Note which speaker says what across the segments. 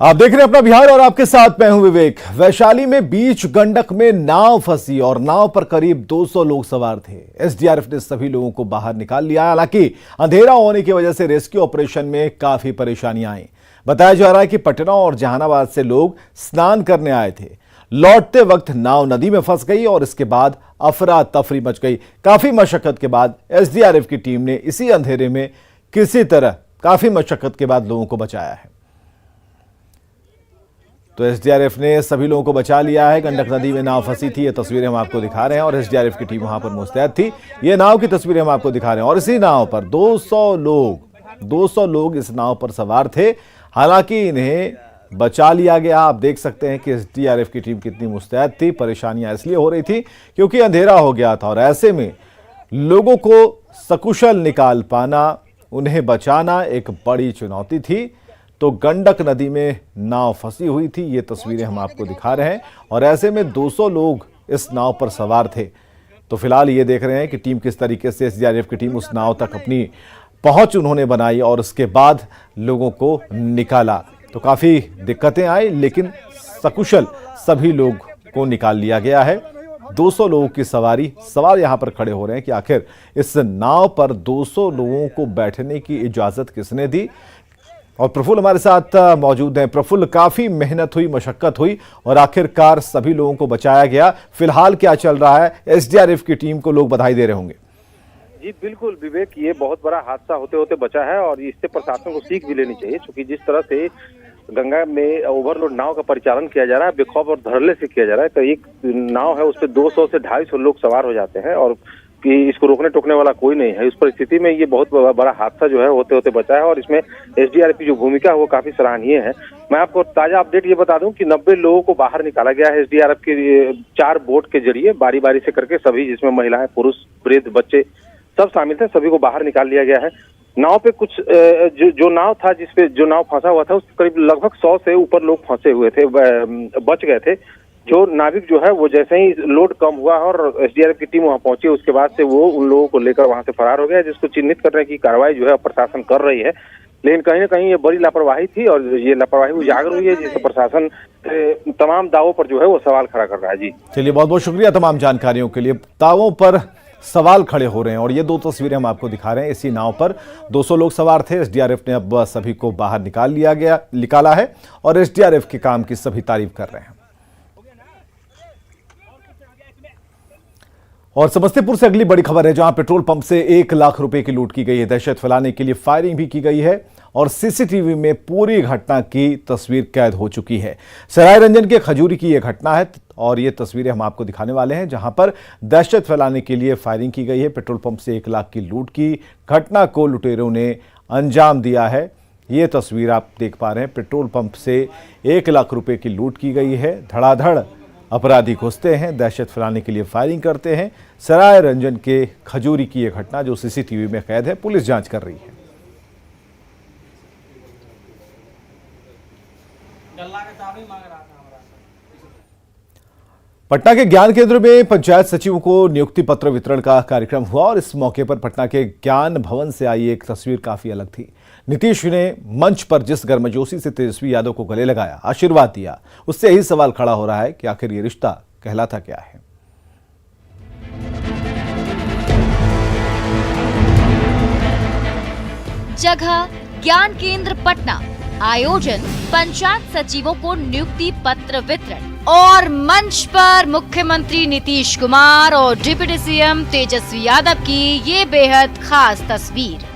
Speaker 1: आप देख रहे हैं अपना बिहार और आपके साथ मैं हूं विवेक। वैशाली में बीच गंडक में नाव फंसी और नाव पर करीब 200 लोग सवार थे। एसडीआरएफ ने सभी लोगों को बाहर निकाल लिया। हालांकि अंधेरा होने की वजह से रेस्क्यू ऑपरेशन में काफी परेशानियां आई। बताया जा रहा है कि पटना और जहानाबाद से लोग स्नान करने आए थे। लौटते वक्त नाव नदी में फंस गई और इसके बाद अफरा तफरी मच गई। काफी मशक्कत के बाद एसडीआरएफ की टीम ने इसी अंधेरे में किसी तरह काफी मशक्कत के बाद लोगों को बचाया है। तो एसडीआरएफ ने सभी लोगों को बचा लिया है। गंडक नदी में नाव फंसी थी, ये तस्वीरें हम आपको दिखा रहे हैं और एसडीआरएफ की टीम वहां पर मुस्तैद थी। ये नाव की तस्वीरें हम आपको दिखा रहे हैं और इसी नाव पर 200 लोग इस नाव पर सवार थे। हालांकि इन्हें बचा लिया गया। आप देख सकते हैं कि एसडीआरएफ की टीम कितनी मुस्तैद थी। परेशानियां इसलिए हो रही थी क्योंकि अंधेरा हो गया था और ऐसे में लोगों को सकुशल निकाल पाना, उन्हें बचाना एक बड़ी चुनौती थी। तो गंडक नदी में नाव फंसी हुई थी, ये तस्वीरें हम आपको दिखा रहे हैं और ऐसे में 200 लोग इस नाव पर सवार थे। तो फिलहाल ये देख रहे हैं कि टीम किस तरीके से एसडीआरएफ की टीम उस नाव तक अपनी पहुंच उन्होंने बनाई और उसके बाद लोगों को निकाला। तो काफी दिक्कतें आई लेकिन सकुशल सभी लोग को निकाल लिया गया है। 200 लोगों की सवाल यहां पर खड़े हो रहे हैं कि आखिर इस नाव पर 200 लोगों को बैठने की इजाजत किसने दी। और प्रफुल्ल हमारे साथ मौजूद हैं। प्रफुल्ल, काफी मेहनत हुई, मशक्कत हुई और आखिरकार सभी लोगों को बचाया गया। फिलहाल क्या चल रहा है? एसडीआरएफ की टीम को लोग बधाई दे रहे होंगे।
Speaker 2: जी बिल्कुल विवेक, ये बहुत बड़ा हादसा होते होते बचा है और इससे प्रशासन को सीख भी लेनी चाहिए, क्योंकि जिस तरह से गंगा में ओवरलोड नाव का परिचालन किया जा रहा है, बेखौफ और धड़ल्ले से किया जा रहा है। तो एक नाव है, उस पर 200 से 250 लोग सवार हो जाते हैं और कि इसको रोकने टोकने वाला कोई नहीं है। इस परिस्थिति में ये बहुत बड़ा हादसा जो है होते होते बचा है और इसमें एसडीआरएफ की जो भूमिका है वो काफी सराहनीय है। मैं आपको ताजा अपडेट ये बता दूं कि 90 लोगों को बाहर निकाला गया है एसडीआरएफ के 4 बोट के जरिए, बारी बारी से करके सभी, जिसमें महिलाएं, पुरुष, वृद्ध, बच्चे सब शामिल थे। सभी को बाहर निकाल लिया गया है। नाव पे कुछ जो नाव था, जिसपे जो नाव फंसा हुआ था, उस करीब लगभग 100 से ऊपर लोग फंसे हुए थे, बच गए थे। जो नाविक जो है वो जैसे ही लोड कम हुआ और एसडीआरएफ की टीम वहां पहुंची, उसके बाद से वो उन लोगों को लेकर वहां से फरार हो गया, जिसको चिन्हित करने की कार्रवाई जो है प्रशासन कर रही है। लेकिन कहीं ना कहीं ये बड़ी लापरवाही थी और ये लापरवाही उजागर हुई है, जिससे प्रशासन तमाम दावों पर जो है वो सवाल खड़ा कर रहा है। जी
Speaker 1: चलिए, बहुत बहुत शुक्रिया तमाम जानकारियों के लिए। दावों पर सवाल खड़े हो रहे हैं और ये 2 तस्वीरें हम आपको दिखा रहे हैं। इसी नाव पर 200 लोग सवार थे। एसडीआरएफ ने अब सभी को बाहर निकाला है और एसडीआरएफ के काम की सभी तारीफ कर रहे हैं। और समस्तीपुर से अगली बड़ी खबर है, जहां पेट्रोल पंप से 1 लाख रुपए की लूट की गई है। दहशत फैलाने के लिए फायरिंग भी की गई है और सीसीटीवी में पूरी घटना की तस्वीर कैद हो चुकी है। सराय रंजन के खजूरी की यह घटना है और ये तस्वीरें हम आपको दिखाने वाले हैं, जहां पर दहशत फैलाने के लिए फायरिंग की गई है। पेट्रोल पंप से 1 लाख की लूट की घटना को लुटेरों ने अंजाम दिया है। ये तस्वीर आप देख पा रहे हैं। पेट्रोल पंप से 1 लाख रुपए की लूट की गई है। धड़ाधड़ अपराधी घुसते हैं, दहशत फैलाने के लिए फायरिंग करते हैं। सराय रंजन के खजूरी की यह घटना जो सीसीटीवी में कैद है, पुलिस जांच कर रही है। पटना के ज्ञान केंद्र में पंचायत सचिवों को नियुक्ति पत्र वितरण का कार्यक्रम हुआ और इस मौके पर पटना के ज्ञान भवन से आई एक तस्वीर काफी अलग थी। नीतीश ने मंच पर जिस गर्मजोशी से तेजस्वी यादव को गले लगाया, आशीर्वाद दिया, उससे यही सवाल खड़ा हो रहा है कि आखिर ये रिश्ता कहलाता क्या है।
Speaker 3: जगह ज्ञान केंद्र पटना, आयोजन पंचायत सचिवों को नियुक्ति पत्र वितरण और मंच पर मुख्यमंत्री नीतीश कुमार और डिप्टी सीएम तेजस्वी यादव की ये बेहद खास तस्वीर।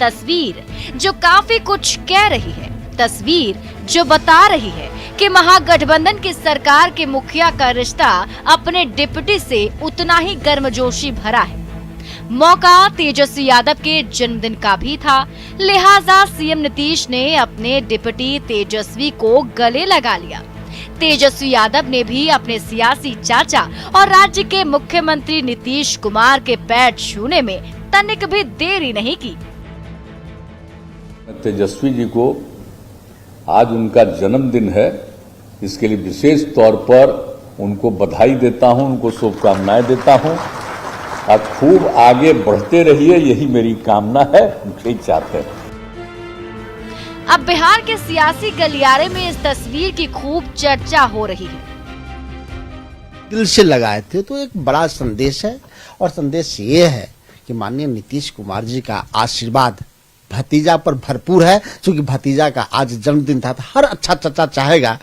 Speaker 3: तस्वीर जो काफी कुछ कह रही है, तस्वीर जो बता रही है कि महागठबंधन की सरकार के मुखिया का रिश्ता अपने डिप्टी से उतना ही गर्मजोशी भरा है। मौका तेजस्वी यादव के जन्मदिन का भी था, लिहाजा सीएम नीतीश ने अपने डिप्टी तेजस्वी को गले लगा लिया। तेजस्वी यादव ने भी अपने सियासी चाचा और राज्य के मुख्यमंत्री नीतीश कुमार के पैर छूने में तनिक भी देरी नहीं की।
Speaker 4: तेजस्वी जी को आज उनका जन्मदिन है, इसके लिए विशेष तौर पर उनको बधाई देता हूं, उनको शुभकामनाएं देता हूं आप खूब आगे बढ़ते रहिए, यही मेरी कामना है, यही चाहते हैं।
Speaker 3: अब बिहार के सियासी गलियारे में इस तस्वीर की खूब चर्चा हो रही है।
Speaker 5: दिल से लगाए थे तो एक बड़ा संदेश है, और संदेश ये है कि माननीय नीतीश कुमार जी का आशीर्वाद भतीजा पर भरपूर है, क्योंकि भतीजा का आज जन्मदिन था। तो हर अच्छा चाचा चाहेगा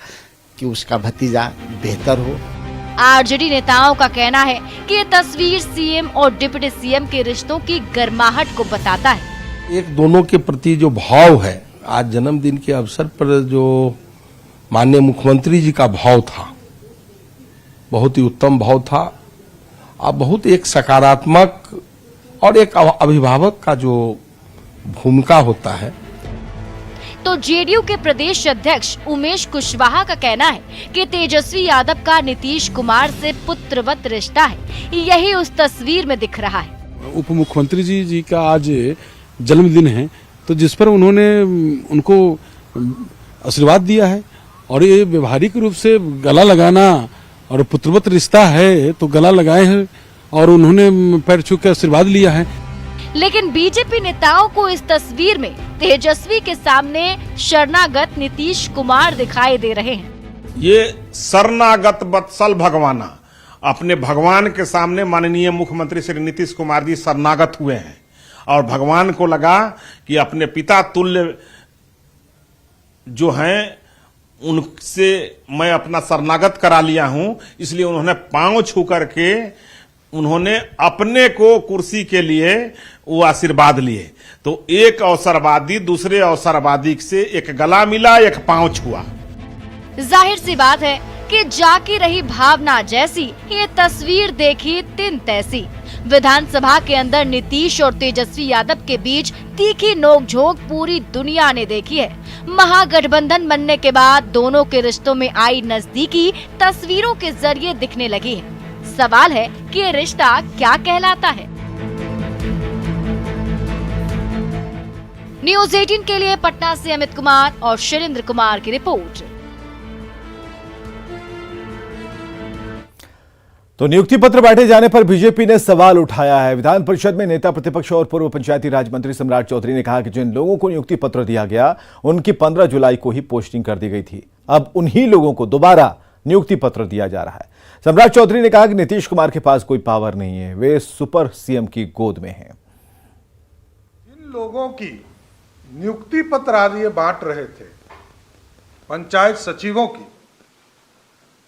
Speaker 5: कि उसका भतीजा बेहतर हो।
Speaker 3: आरजेडी नेताओं का कहना है कि ये तस्वीर सीएम और डिप्टी सीएम के रिश्तों की गर्माहट को बताता है।
Speaker 6: एक दोनों के प्रति जो भाव है, आज जन्मदिन के अवसर पर जो माननीय मुख्यमंत्री जी का भाव था, बहुत ही उत्तम भाव था। अब बहुत एक सकारात्मक और एक अभिभावक का जो भूमिका होता है।
Speaker 3: तो जेडीयू के प्रदेश अध्यक्ष उमेश कुशवाहा का कहना है कि तेजस्वी यादव का नीतीश कुमार से पुत्रवत रिश्ता है, यही उस तस्वीर में दिख रहा है।
Speaker 7: उप मुख्यमंत्री जी का आज जन्मदिन है, तो जिस पर उन्होंने उनको आशीर्वाद दिया है, और ये व्यवहारिक रूप से गला लगाना और पुत्रवत रिश्ता है तो गला लगाए हैं और उन्होंने पैर छू के आशीर्वाद लिया है।
Speaker 3: लेकिन बीजेपी नेताओं को इस तस्वीर में तेजस्वी के सामने शरणागत नीतीश कुमार दिखाई दे रहे हैं।
Speaker 8: ये शरणागत वत्सल भगवाना, अपने भगवान के सामने माननीय मुख्यमंत्री श्री नीतीश कुमार जी शरणागत हुए हैं, और भगवान को लगा कि अपने पिता तुल्य जो हैं उनसे मैं अपना शरणागत करा लिया हूं, इसलिए उन्होंने पांव छू करके उन्होंने अपने को कुर्सी के लिए वो आशीर्वाद लिए। तो एक अवसरवादी दूसरे अवसरवादी से एक गला मिला, एक पांव छुआ।
Speaker 3: जाहिर सी बात है कि जाकी रही भावना जैसी ये तस्वीर देखी तिन तैसी। विधानसभा के अंदर नीतीश और तेजस्वी यादव के बीच तीखी नोकझोंक पूरी दुनिया ने देखी है। महागठबंधन बनने के बाद दोनों के रिश्तों में आई नजदीकी तस्वीरों के जरिए दिखने लगी है। सवाल है कि ये रिश्ता क्या कहलाता है। न्यूज़ 18 के लिए पटना से अमित कुमार और शैलेंद्र कुमार की रिपोर्ट।
Speaker 1: तो नियुक्ति पत्र बांटे जाने पर बीजेपी ने सवाल उठाया है। विधान परिषद में नेता प्रतिपक्ष और पूर्व पंचायती राज मंत्री सम्राट चौधरी ने कहा कि जिन लोगों को नियुक्ति पत्र दिया गया उनकी 15 जुलाई को ही पोस्टिंग कर दी गई थी। अब उन्हीं लोगों को दोबारा नियुक्ति पत्र दिया जा रहा है। सम्राट चौधरी ने कहा कि नीतीश कुमार के पास कोई पावर नहीं है, वे सुपर सीएम की गोद में हैं।
Speaker 9: जिन लोगों की नियुक्ति पत्र आज ये बांट रहे थे पंचायत सचिवों की,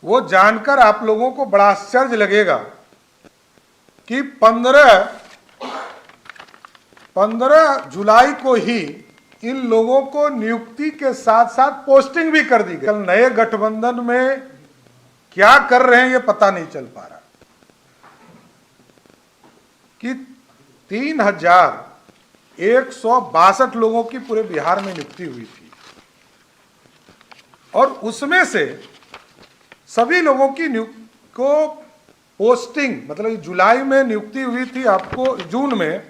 Speaker 9: वो जानकर आप लोगों को बड़ा आश्चर्य लगेगा कि 15 जुलाई को ही इन लोगों को नियुक्ति के साथ साथ पोस्टिंग भी कर दी गई। कल नए गठबंधन में क्या कर रहे हैं ये पता नहीं चल पा रहा कि 3162 लोगों की पूरे बिहार में नियुक्ति हुई थी, और उसमें से सभी लोगों की को पोस्टिंग, मतलब जुलाई में नियुक्ति हुई थी, आपको जून में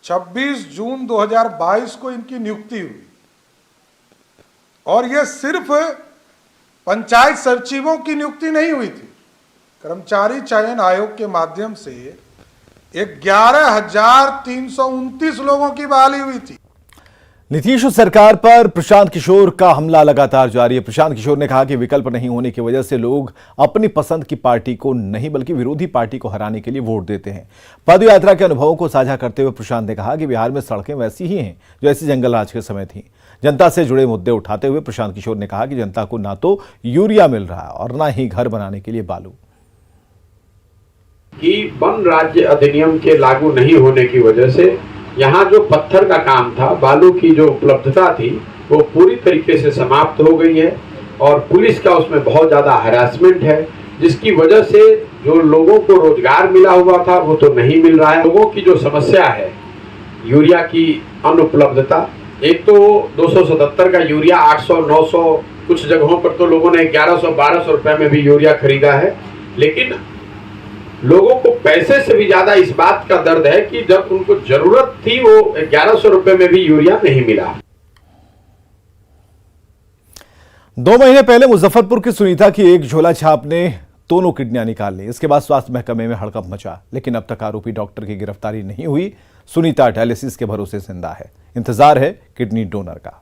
Speaker 9: 26 जून 2022 को इनकी नियुक्ति हुई, और यह सिर्फ पंचायत सचिवों की नियुक्ति नहीं हुई थी। कर्मचारी चयन आयोग के माध्यम से 11,329 लोगों की बहाली हुई थी।
Speaker 1: नीतीश सरकार पर प्रशांत किशोर का हमला लगातार जारी है। प्रशांत किशोर ने कहा कि विकल्प नहीं होने की वजह से लोग अपनी पसंद की पार्टी को नहीं बल्कि विरोधी पार्टी को हराने के लिए वोट देते हैं। पद यात्रा के अनुभवों को साझा करते हुए प्रशांत ने कहा कि बिहार में सड़कें वैसी ही हैं जैसी जंगल राज के समय थी। जनता से जुड़े मुद्दे उठाते हुए प्रशांत किशोर ने कहा कि जनता को ना तो यूरिया मिल रहा है और ना ही घर बनाने के लिए बालू।
Speaker 10: कि वन राज्य अधिनियम के लागू नहीं होने की वजह से यहाँ जो पत्थर का काम था, बालू की जो उपलब्धता थी, वो पूरी तरीके से समाप्त हो गई है, और पुलिस का उसमें बहुत ज़्यादा हरासमेंट है, जिसकी वजह से जो लोगों को रोजगार मिला हुआ था वो तो नहीं मिल रहा है। लोगों की जो समस्या है यूरिया की अनुपलब्धता, एक तो 277 का यूरिया 800-900, कुछ जगहों पर तो लोगों ने 1100-1200 रुपए में भी यूरिया खरीदा है, लेकिन लोगों को पैसे से भी ज्यादा इस बात का दर्द है कि जब उनको जरूरत थी वो 1100 रुपए में भी यूरिया नहीं मिला।
Speaker 1: 2 महीने पहले मुजफ्फरपुर की सुनीता की एक झोला छाप ने दोनों किडनियां निकाल ली। इसके बाद स्वास्थ्य महकमे में हड़कंप मचा, लेकिन अब तक आरोपी डॉक्टर की गिरफ्तारी नहीं हुई। सुनीता डायलिसिस के भरोसे जिंदा है, इंतजार है किडनी डोनर का।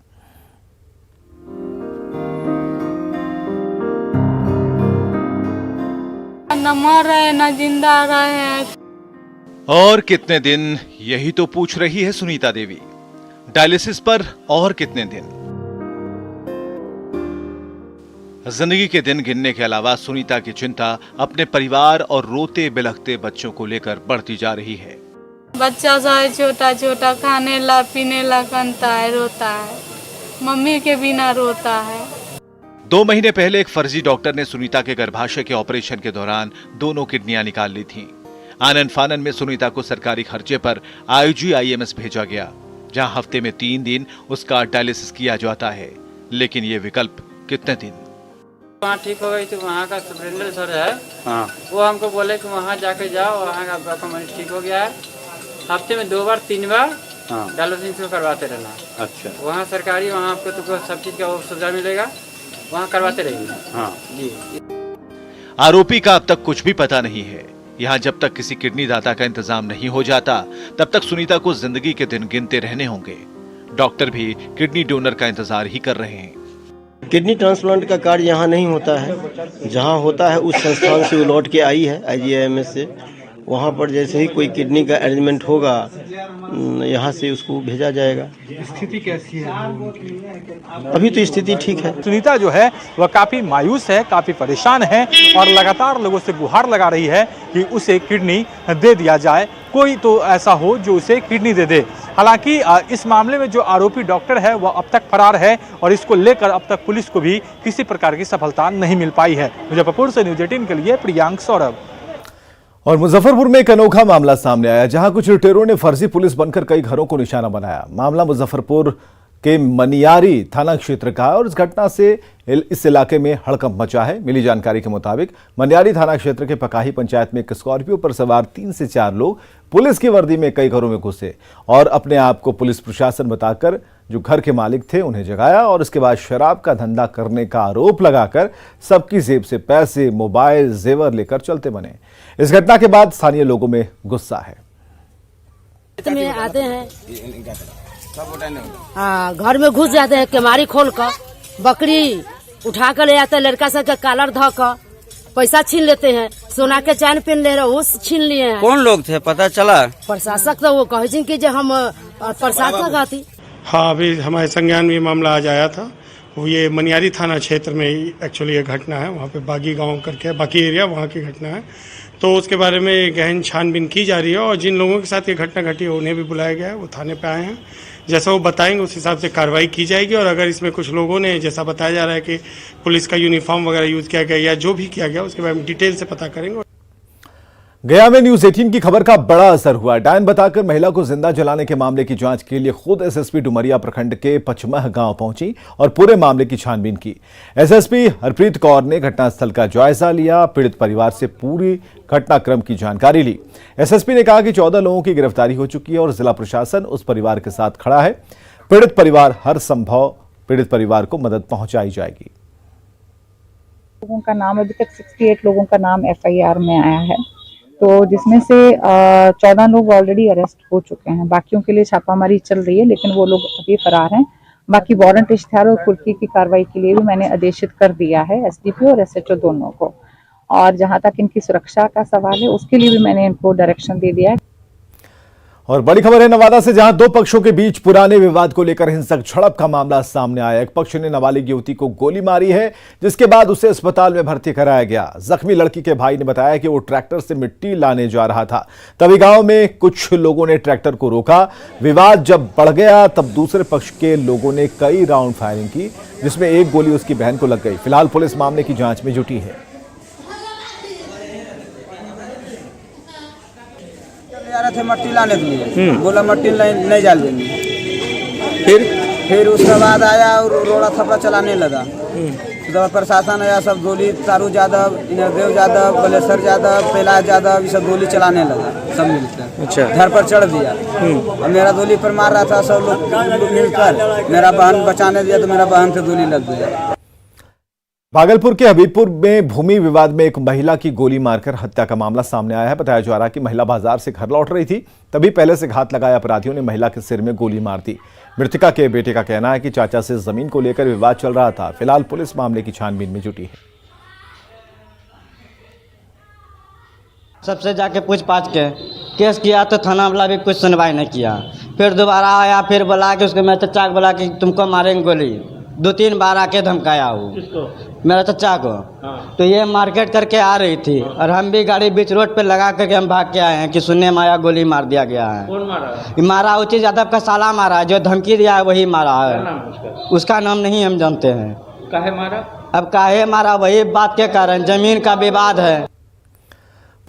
Speaker 11: न मर रहे न जिंदा रहे।
Speaker 12: और कितने दिन, यही तो पूछ रही है सुनीता देवी। डायलिसिस पर और कितने दिन? जिंदगी के दिन गिनने के अलावा सुनीता की चिंता अपने परिवार और रोते बिलखते बच्चों को लेकर बढ़ती जा रही है।
Speaker 11: बच्चा सा है छोटा छोटा, खाने ला पीने ला कानता है, रोता है, मम्मी के बिना रोता है।
Speaker 12: 2 महीने पहले एक फर्जी डॉक्टर ने सुनीता के गर्भाशय के ऑपरेशन के दौरान दोनों किडनियां निकाल ली थीं। आनन फानन में सुनीता को सरकारी खर्चे पर IGIMS भेजा गया, जहां हफ्ते में 3 दिन उसका डायलिसिस किया जाता है। लेकिन ये विकल्प कितने दिन?
Speaker 13: वहाँ ठीक हो गई तो वहाँ का सुपरिटेंडेंट सर है, हाँ, वो हमको बोले कि वहाँ जाके जाओ, वहाँ का आपका मरीज ठीक हो गया है। हफ्ते में 2 बार 3 बार डायलिसिस को करवाते रहना। अच्छा, वहाँ सरकारी, वहाँ आपको तो सब चीज का सुविधा मिलेगा, वहाँ करवाते रहेंगे। हाँ जी।
Speaker 12: आरोपी का अब तक कुछ भी पता नहीं है। यहाँ जब तक किसी किडनी दाता का इंतजाम नहीं हो जाता, तब तक सुनीता को जिंदगी के दिन गिनते रहने होंगे। डॉक्टर भी किडनी डोनर का इंतजार ही कर रहे हैं।
Speaker 14: किडनी ट्रांसप्लांट का कार्य यहाँ नहीं होता है, जहाँ होता है उस संस्थान से वो लौट के आई है IGIMS से। वहाँ पर जैसे ही कोई किडनी का अरेंजमेंट होगा, यहाँ से उसको भेजा जाएगा।
Speaker 15: स्थिति कैसी है?
Speaker 14: अभी तो स्थिति ठीक है।
Speaker 15: सुनीता जो है वह काफी मायूस है, काफी परेशान है और लगातार लोगों से गुहार लगा रही है कि उसे किडनी दे दिया जाए, कोई तो ऐसा हो जो उसे किडनी दे दे। हालांकि इस मामले में जो आरोपी डॉक्टर है वह अब तक फरार है और इसको लेकर अब तक पुलिस को भी किसी प्रकार की सफलता नहीं मिल पाई है। मुजफ्फरपुर से न्यूज़ 18 के लिए प्रियांक सौरभ।
Speaker 1: और मुजफ्फरपुर में एक अनोखा मामला सामने आया, जहां कुछ लुटेरों ने फर्जी पुलिस बनकर कई घरों को निशाना बनाया। मामला मुजफ्फरपुर के मनियारी थाना क्षेत्र का है और इस घटना से इस इलाके में हड़कंप मचा है। मिली जानकारी के मुताबिक मनियारी थाना क्षेत्र के पकाही पंचायत में एक स्कॉर्पियो पर सवार 3 से 4 लोग पुलिस की वर्दी में कई घरों में घुसे और अपने आप को पुलिस प्रशासन बताकर जो घर के मालिक थे उन्हें जगाया और उसके बाद शराब का धंधा करने का आरोप लगाकर सबकी जेब से पैसे, मोबाइल, जेवर लेकर चलते बने। इस घटना के बाद स्थानीय लोगों में गुस्सा है।
Speaker 16: आते हैं, हाँ, घर में घुस जाते हैं, केमारी खोल कर बकरी उठा कर ले आते हैं, लड़का सब का कॉलर धो कर पैसा छीन लेते हैं, सोना के चैन पहन ले रहे वो छीन लिए हैं।
Speaker 13: कौन लोग थे पता चला?
Speaker 16: प्रशासक तो वो कहे कि जो हम प्रशासक आती।
Speaker 17: हाँ, अभी हमारे संज्ञान में मामला आज आया था। वो ये मनियारी थाना क्षेत्र में ही एक्चुअली ये घटना है। वहाँ पे बागी गांव करके बाकी एरिया वहाँ की घटना है, तो उसके बारे में गहन छानबीन की जा रही है और जिन लोगों के साथ ये घटना घटी है उन्हें भी बुलाया गया है। वो थाने पे आए हैं, जैसा वो बताएंगे उस हिसाब से कार्रवाई की जाएगी। और अगर इसमें कुछ लोगों ने, जैसा बताया जा रहा है कि पुलिस का यूनिफॉर्म वगैरह यूज किया गया या जो भी किया गया, उसके बारे में डिटेल से पता करेंगे।
Speaker 1: गया में न्यूज़ 18 की खबर का बड़ा असर हुआ। डायन बताकर महिला को जिंदा जलाने के मामले की जांच के लिए खुद एसएसपी डुमरिया प्रखंड के पचमह गांव पहुंची और पूरे मामले की छानबीन की। एसएसपी हरप्रीत कौर ने घटनास्थल का जायजा लिया, पीड़ित परिवार से पूरी घटनाक्रम की जानकारी ली। एसएसपी ने कहा कि 14 लोगों की गिरफ्तारी हो चुकी है और जिला प्रशासन उस परिवार के साथ खड़ा है। पीड़ित परिवार हर संभव पीड़ित परिवार को मदद पहुंचाई जाएगी।
Speaker 18: लोगों का नाम अभी तक 68 लोगों का नाम FIR में आया है, तो जिसमें से 14 लोग ऑलरेडी अरेस्ट हो चुके हैं। बाकियों के लिए छापामारी चल रही है, लेकिन वो लोग अभी फरार हैं। बाकी वारंट इश्तिहार और कुर्की की कार्रवाई के लिए भी मैंने आदेशित कर दिया है SDPO और SHO दोनों को। और जहां तक इनकी सुरक्षा का सवाल है उसके लिए भी मैंने इनको डायरेक्शन दे दिया है।
Speaker 1: और बड़ी खबर है नवादा से, जहां 2 पक्षों के बीच पुराने विवाद को लेकर हिंसक झड़प का मामला सामने आया। एक पक्ष ने नाबालिग युवती को गोली मारी है, जिसके बाद उसे अस्पताल में भर्ती कराया गया। जख्मी लड़की के भाई ने बताया कि वो ट्रैक्टर से मिट्टी लाने जा रहा था, तभी गांव में कुछ लोगों ने ट्रैक्टर को रोका। विवाद जब बढ़ गया तब दूसरे पक्ष के लोगों ने कई राउंड फायरिंग की, जिसमें एक गोली उसकी बहन को लग गई। फिलहाल पुलिस मामले की जांच में जुटी है।
Speaker 19: जा रहे थे मट्टी लाने के लिए, बोला मट्टी नहीं डाल देंगे। फिर उसके बाद आया और रोड़ा थपड़ा चलाने लगा। तो प्रशासन आया, सब गोली, तारू यादव, इनरदेव यादव, बलेश्वर यादव, कैलाश यादव, ये सब गोली चलाने लगा सब मिलकर। अच्छा, घर पर चढ़ दिया और मेरा गोली पर मार रहा था। सब लोग मिलकर मेरा बहन बचाने दिया तो मेरा बहन से गोली लग गया।
Speaker 1: भागलपुर के हबीबपुर में भूमि विवाद में एक महिला की गोली मारकर हत्या का मामला सामने आया है। बताया जा रहा है कि महिला बाजार से घर लौट रही थी, तभी पहले से घात लगाए अपराधियों ने महिला के सिर में गोली मार दी। मृतका के बेटे का कहना है कि चाचा से जमीन को लेकर विवाद चल रहा था। फिलहाल पुलिस मामले की छानबीन में जुटी है।
Speaker 20: सबसे जाके पूछ-पाछ के केस किया तो थाना वाला भी कुछ सुनवाई नहीं किया। फिर दोबारा आया, फिर बुला के उसके मेरे चचा को बोला कि तुमको मारेंगे गोली। 2-3 बार आके धमकाया वो मेरा चचा को। तो ये मार्केट करके आ रही थी और हम भी गाड़ी बीच रोड पे लगा करके हम भाग के आए हैं कि सुनने में आया गोली मार दिया गया है।
Speaker 13: कौन मारा?
Speaker 20: मारा उचित यादव का साला मारा है, जो धमकी दिया है वही मारा है। उसका नाम नहीं हम जानते हैं।
Speaker 13: काहे मारा?
Speaker 20: अब काहे मारा वही बात के कारण, जमीन का विवाद है।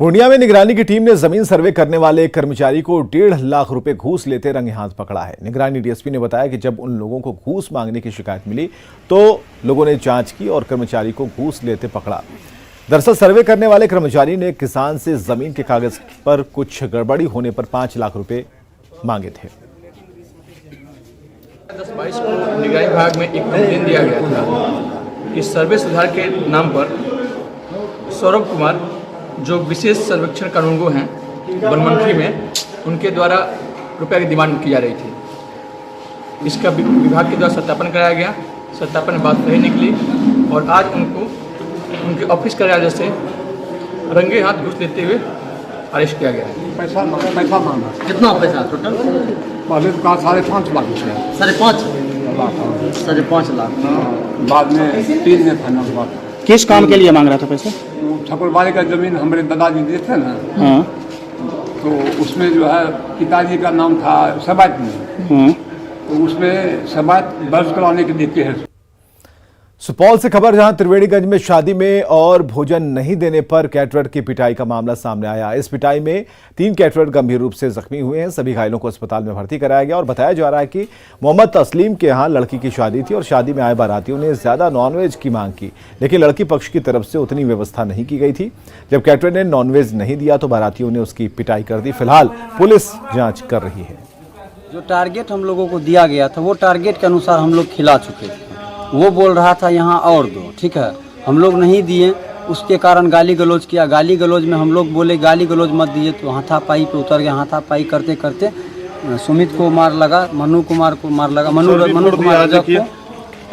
Speaker 1: पूर्णिया में निगरानी की टीम ने जमीन सर्वे करने वाले एक कर्मचारी को 1.5 लाख रुपए घूस लेते रंगे हाथ पकड़ा है। निगरानी डीएसपी ने बताया कि जब उन लोगों को घूस मांगने की शिकायत मिली तो लोगों ने जांच की और कर्मचारी को घूस लेते पकड़ा। दरअसल सर्वे करने वाले कर्मचारी ने किसान से जमीन के कागज पर कुछ गड़बड़ी होने पर 5 लाख रुपए मांगे थे।
Speaker 21: 10-22 को निगरानी विभाग में एक कंप्लेन दिया गया था कि सर्वे सुधार के नाम पर सौरभ कुमार जो विशेष सर्वेक्षण कानूनगो हैं वन मंत्री में, उनके द्वारा रुपये की डिमांड की जा रही थी। इसका विभाग के द्वारा सत्यापन कराया गया। सत्यापन में बात सही निकली और आज उनको उनके ऑफिस कार्यालय से रंगे हाथ घूस लेते हुए अरेस्ट किया गया है।
Speaker 22: पैसा मांगा।
Speaker 20: कितना पैसा टोटल?
Speaker 22: पहले तो कहा 5.5 लाख रुपया।
Speaker 20: 5.5 लाख।
Speaker 22: बाद में 3 ने थाना बात।
Speaker 20: किस काम के लिए मांग रहा था पैसा?
Speaker 22: ठकुरबाड़ी का जमीन हमारे दादाजी दिए थे ना,
Speaker 20: हाँ।
Speaker 22: तो उसमें जो है पिताजी का नाम था सबात में, तो उसमें सबात दर्ज कराने के लिए केस।
Speaker 1: सुपौल से खबर, जहां त्रिवेणीगंज में शादी में और भोजन नहीं देने पर कैटरर की पिटाई का मामला सामने आया। इस पिटाई में 3 कैटरर गंभीर रूप से जख्मी हुए हैं। सभी घायलों को अस्पताल में भर्ती कराया गया और बताया जा रहा है कि मोहम्मद तस्लीम के यहां लड़की की शादी थी और शादी में आए बारातियों ने ज्यादा नॉनवेज की मांग की, लेकिन लड़की पक्ष की तरफ से उतनी व्यवस्था नहीं की गई थी। जब कैटरर ने नॉनवेज नहीं दिया तो बारातियों ने उसकी पिटाई कर दी। फिलहाल पुलिस जाँच कर रही है।
Speaker 14: जो टारगेट हम लोगों को दिया गया था वो टारगेट के अनुसार हम लोग खिला चुके थे। वो बोल रहा था यहाँ और दो, ठीक है, हम लोग नहीं दिए, उसके कारण गाली गलौज किया। गाली गलौज में हम लोग बोले गाली गलौज मत दिए, तो हाथापाई पे उतर गया। हाथापाई करते करते सुमित को मार लगा, मनु कुमार को मार लगा, मनु कुमार को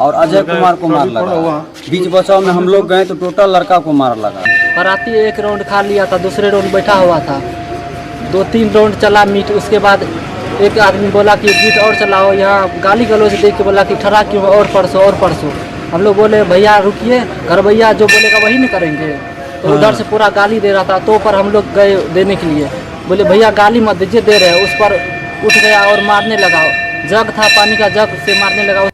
Speaker 14: और अजय कुमार को मार लगा। बीच बचाव में हम लोग गए तो टोटल लड़का को मार लगा।
Speaker 20: बाराती 1 राउंड खा लिया था, दूसरे राउंड बैठा हुआ था। 2-3 राउंड चला मीट, उसके बाद एक आदमी बोला कि मीट और चलाओ। यहाँ गाली गलौज देख के बोला कि ठहरा क्यों, और परसों। हम लोग बोले भैया रुकिए, घर भैया जो बोलेगा वही नहीं करेंगे। तो उधर से पूरा गाली दे रहा था, तो पर हम लोग गए देने के लिए, बोले भैया गाली मत दीजिए, दे रहे हैं। उस पर उठ गया और मारने लगा। जग था पानी का, जग से मारने लगा।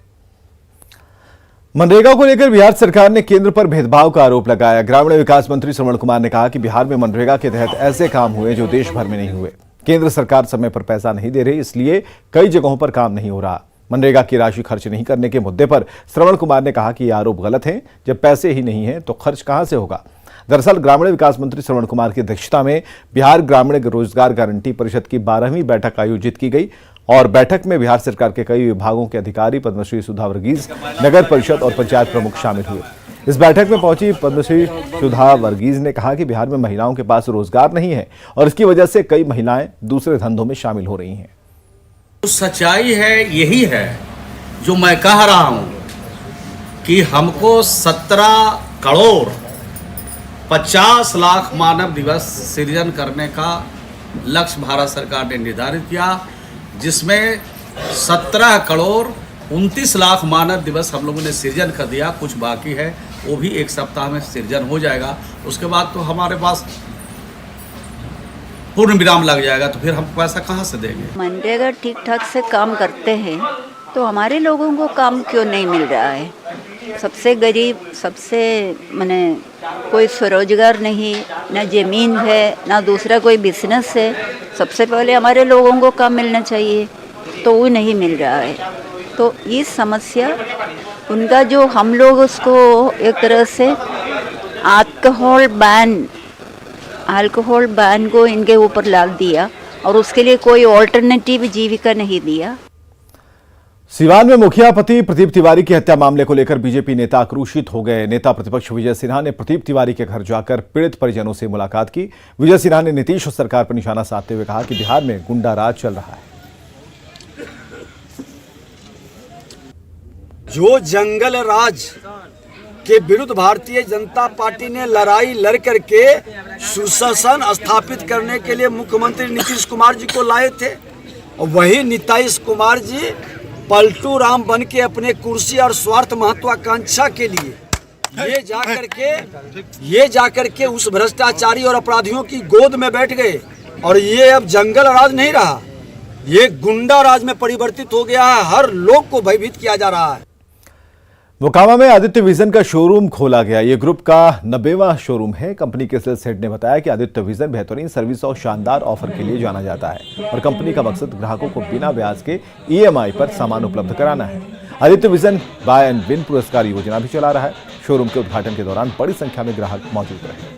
Speaker 1: मनरेगा को लेकर बिहार सरकार ने केंद्र पर भेदभाव का आरोप लगाया। ग्रामीण विकास मंत्री श्रवण कुमार ने कहा कि बिहार में मनरेगा के तहत ऐसे काम हुए जो देश भर में नहीं हुए। केंद्र सरकार समय पर पैसा नहीं दे रही, इसलिए कई जगहों पर काम नहीं हो रहा। मनरेगा की राशि खर्च नहीं करने के मुद्दे पर श्रवण कुमार ने कहा कि ये आरोप गलत है। जब पैसे ही नहीं है तो खर्च कहां से होगा। दरअसल ग्रामीण विकास मंत्री श्रवण कुमार की अध्यक्षता में बिहार ग्रामीण रोजगार गारंटी परिषद की 12वीं बैठक आयोजित की गई और बैठक में बिहार सरकार के कई विभागों के अधिकारी, पद्मश्री सुधा वर्गीज, नगर परिषद और पंचायत प्रमुख शामिल हुए। इस बैठक में पहुंची पद्मश्री सुधा वर्गीज ने कहा कि बिहार में महिलाओं के पास रोजगार नहीं है और इसकी वजह से कई महिलाएं दूसरे धंधों में शामिल हो रही हैं।
Speaker 23: सच्चाई है, यही है जो मैं कह रहा हूं कि हमको 17 करोड़ 50 लाख मानव दिवस सृजन करने का लक्ष्य भारत सरकार ने निर्धारित किया, जिसमें 17 करोड़ 29 लाख मानव दिवस हम लोगों ने सृजन कर दिया। कुछ बाकी है, वो भी 1 सप्ताह में सृजन हो जाएगा। उसके बाद तो हमारे पास पूर्ण विराम लग जाएगा, तो फिर हम पैसा कहाँ से देंगे।
Speaker 24: मनरेगा ठीक ठाक से काम करते हैं तो हमारे लोगों को काम क्यों नहीं मिल रहा है। सबसे गरीब, सबसे माने कोई स्वरोजगार नहीं, ना ज़मीन है, ना दूसरा कोई बिजनेस है। सबसे पहले हमारे लोगों को काम मिलना चाहिए, तो वो नहीं मिल रहा है। तो ये समस्या उनका जो हम लोग उसको एक तरह से अल्कोहल बैन को इनके ऊपर लाद दिया और उसके लिए कोई ऑल्टरनेटिव जीविका नहीं दिया।
Speaker 1: सिवान में मुखिया पति प्रदीप तिवारी की हत्या मामले को लेकर बीजेपी नेता आक्रोशित हो गए। नेता प्रतिपक्ष विजय सिन्हा ने प्रदीप तिवारी के घर जाकर पीड़ित परिजनों से मुलाकात की। विजय सिन्हा ने नीतीश सरकार पर निशाना साधते हुए कहा कि बिहार में गुंडा राज चल रहा है।
Speaker 2: जो जंगल राज के विरुद्ध भारतीय जनता पार्टी ने लड़ाई लड़ करके सुशासन स्थापित करने के लिए मुख्यमंत्री नीतीश कुमार जी को लाए थे, और वही नीतीश कुमार जी पलटू राम बन के अपने कुर्सी और स्वार्थ महत्वाकांक्षा के लिए ये जाकर के उस भ्रष्टाचारी और अपराधियों की गोद में बैठ गए। और ये अब जंगल राज नहीं रहा, ये गुंडा राज में परिवर्तित हो गया है। हर लोग को भयभीत किया जा रहा है।
Speaker 1: मोकामा में आदित्य विजन का शोरूम खोला गया। ये ग्रुप का 90वां शोरूम है। कंपनी के सेल्स हेड ने बताया कि आदित्य विजन बेहतरीन सर्विस और शानदार ऑफर के लिए जाना जाता है और कंपनी का मकसद ग्राहकों को बिना ब्याज के EMI पर सामान उपलब्ध कराना है। Aditya vision bye and win पुरस्कार योजना भी चला रहा है। शोरूम के उद्घाटन के दौरान बड़ी संख्या में ग्राहक मौजूद रहे।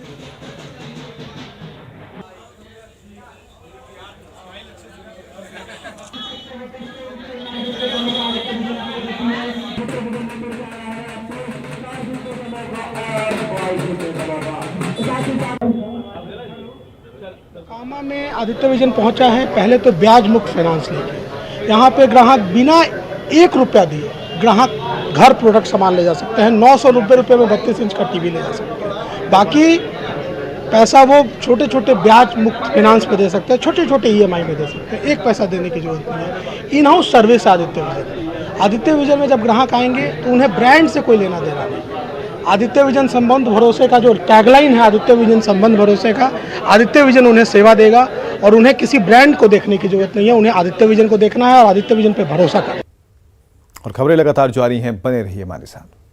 Speaker 4: मोकामा में आदित्य विजन पहुंचा है। पहले तो ब्याज मुक्त फाइनेंस लेके यहाँ पे ग्राहक बिना 1 रुपया दिए ग्राहक घर प्रोडक्ट सामान ले जा सकते हैं। 990 रुपये में 32 इंच का टीवी ले जा सकते हैं। बाकी पैसा वो छोटे छोटे ब्याज मुक्त फाइनेंस पे दे सकते हैं, छोटे छोटे EMI में दे सकते हैं। 1 पैसा देने की जरूरत नहीं है। In house service Aditya vision. Aditya vision में जब ग्राहक आएंगे तो उन्हें ब्रांड से कोई लेना देना नहीं। आदित्य विजन संबंध भरोसे का जो टैगलाइन है, आदित्य विजन संबंध भरोसे का, आदित्य विजन उन्हें सेवा देगा और उन्हें किसी ब्रांड को देखने की जरूरत नहीं है। उन्हें आदित्य विजन को देखना है और आदित्य विजन पे भरोसा करना।
Speaker 1: और खबरें लगातार जारी हैं, बने रहिए हमारे साथ।